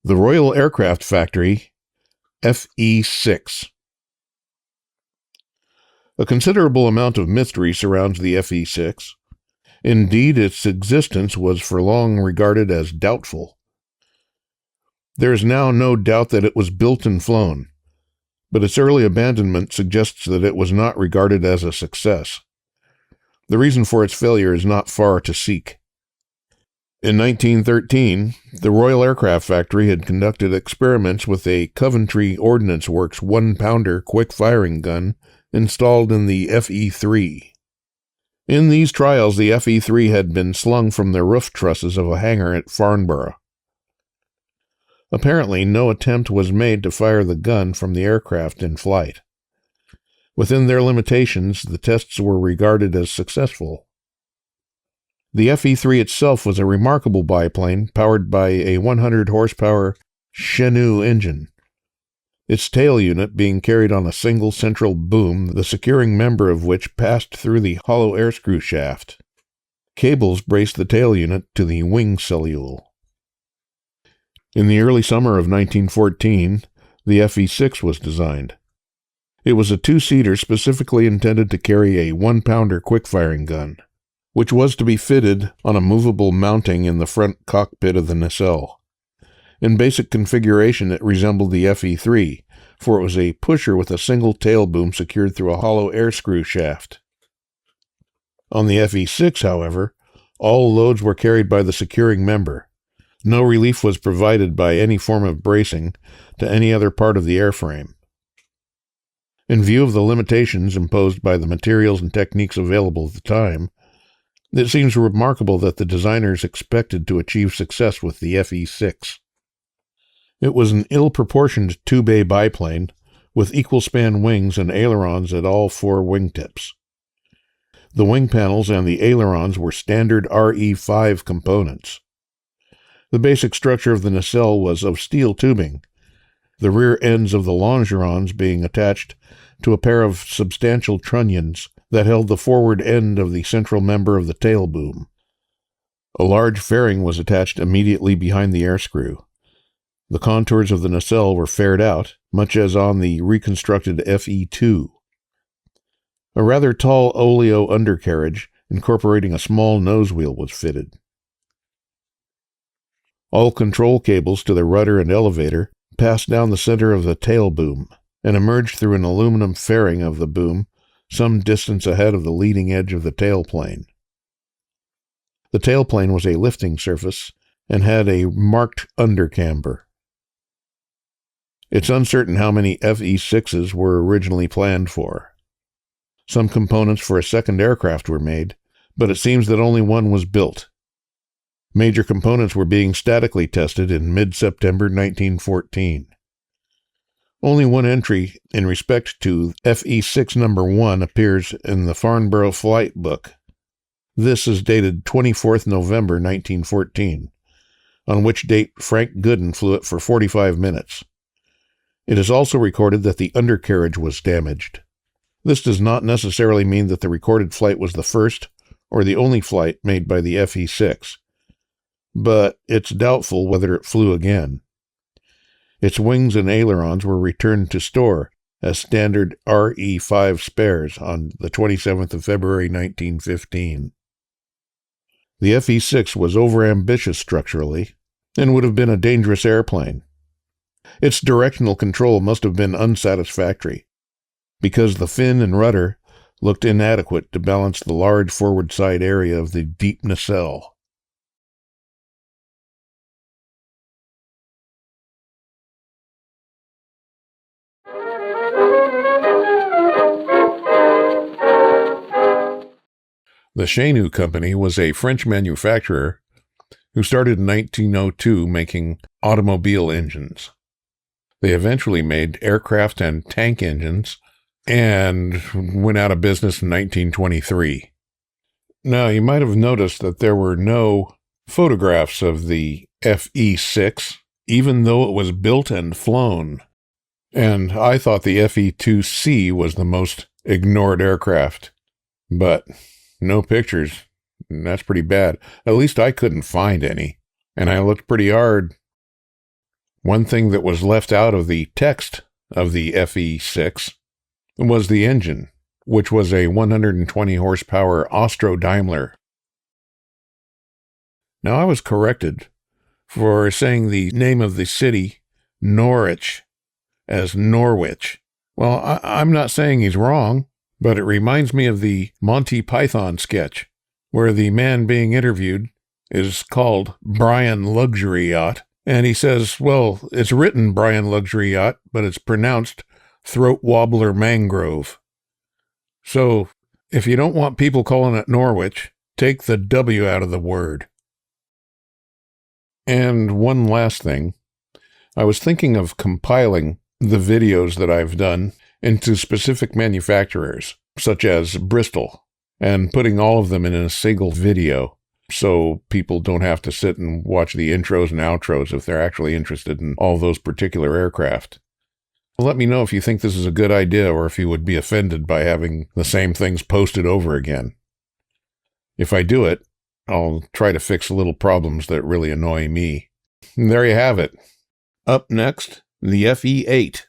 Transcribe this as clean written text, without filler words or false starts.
The Royal Aircraft Factory F.E.6. A considerable amount of mystery surrounds the F.E.6. Indeed, its existence was for long regarded as doubtful. There is now no doubt that it was built and flown, but its early abandonment suggests that it was not regarded as a success. The reason for its failure is not far to seek. In 1913, the Royal Aircraft Factory had conducted experiments with a Coventry Ordnance Works 1-pounder quick-firing gun installed in the F.E.3. In these trials, the F.E.3 had been slung from the roof trusses of a hangar at Farnborough. Apparently, no attempt was made to fire the gun from the aircraft in flight. Within their limitations, the tests were regarded as successful. The F.E.3 itself was a remarkable biplane powered by a 100-horsepower Chenaux engine, its tail unit being carried on a single central boom, the securing member of which passed through the hollow air screw shaft. Cables braced the tail unit to the wing cellule. In the early summer of 1914, the F.E.6 was designed. It was a 2-seater specifically intended to carry a 1-pounder quick-firing gun, which was to be fitted on a movable mounting in the front cockpit of the nacelle. In basic configuration, it resembled the F.E.3, for it was a pusher with a single tail boom secured through a hollow air screw shaft. On the F.E.6, however, all loads were carried by the securing member. No relief was provided by any form of bracing to any other part of the airframe. In view of the limitations imposed by the materials and techniques available at the time, it seems remarkable that the designers expected to achieve success with the F.E.6. It was an ill-proportioned 2-bay biplane with equal-span wings and ailerons at all 4 wingtips. The wing panels and the ailerons were standard RE5 components. The basic structure of the nacelle was of steel tubing, the rear ends of the longerons being attached to a pair of substantial trunnions that held the forward end of the central member of the tail boom. A large fairing was attached immediately behind the air screw. The contours of the nacelle were faired out, much as on the reconstructed F.E.2. A rather tall oleo undercarriage, incorporating a small nose wheel, was fitted. All control cables to the rudder and elevator passed down the center of the tail boom and emerged through an aluminum fairing of the boom some distance ahead of the leading edge of the tailplane. The tailplane was a lifting surface and had a marked undercamber. It's uncertain how many F.E.6s were originally planned for. Some components for a second aircraft were made, but it seems that only one was built. Major components were being statically tested in mid-September 1914. Only one entry in respect to F.E.6 No. 1 appears in the Farnborough Flight Book. This is dated 24th November 1914, on which date Frank Gooden flew it for 45 minutes. It is also recorded that the undercarriage was damaged. This does not necessarily mean that the recorded flight was the first or the only flight made by the F.E.6, but it's doubtful whether it flew again. Its wings and ailerons were returned to store as standard RE5 spares on the 27th of February 1915. The F.E.6 was overambitious structurally and would have been a dangerous airplane. Its directional control must have been unsatisfactory, because the fin and rudder looked inadequate to balance the large forward side area of the deep nacelle. The Chenaux Company was a French manufacturer who started in 1902 making automobile engines. They eventually made aircraft and tank engines and went out of business in 1923. Now, you might have noticed that there were no photographs of the F.E.6, even though it was built and flown. And I thought the F.E.2C was the most ignored aircraft. But no pictures. That's pretty bad. At least I couldn't find any. And I looked pretty hard. One thing that was left out of the text of the FE6 was the engine, which was a 120 horsepower Austro-Daimler. Now, I was corrected for saying the name of the city, Norwich, as Norwich. Well, I'm not saying he's wrong, but it reminds me of the Monty Python sketch, where the man being interviewed is called Brian Luxury Yacht, and he says, well, it's written Brian Luxury Yacht, but it's pronounced Throat Wobbler Mangrove. So, if you don't want people calling it Norwich, take the W out of the word. And one last thing, I was thinking of compiling the videos that I've done into specific manufacturers, such as Bristol, and putting all of them in a single video, so people don't have to sit and watch the intros and outros if they're actually interested in all those particular aircraft. Let me know if you think this is a good idea or if you would be offended by having the same things posted over again. If I do it, I'll try to fix little problems that really annoy me. And there you have it. Up next, the FE8.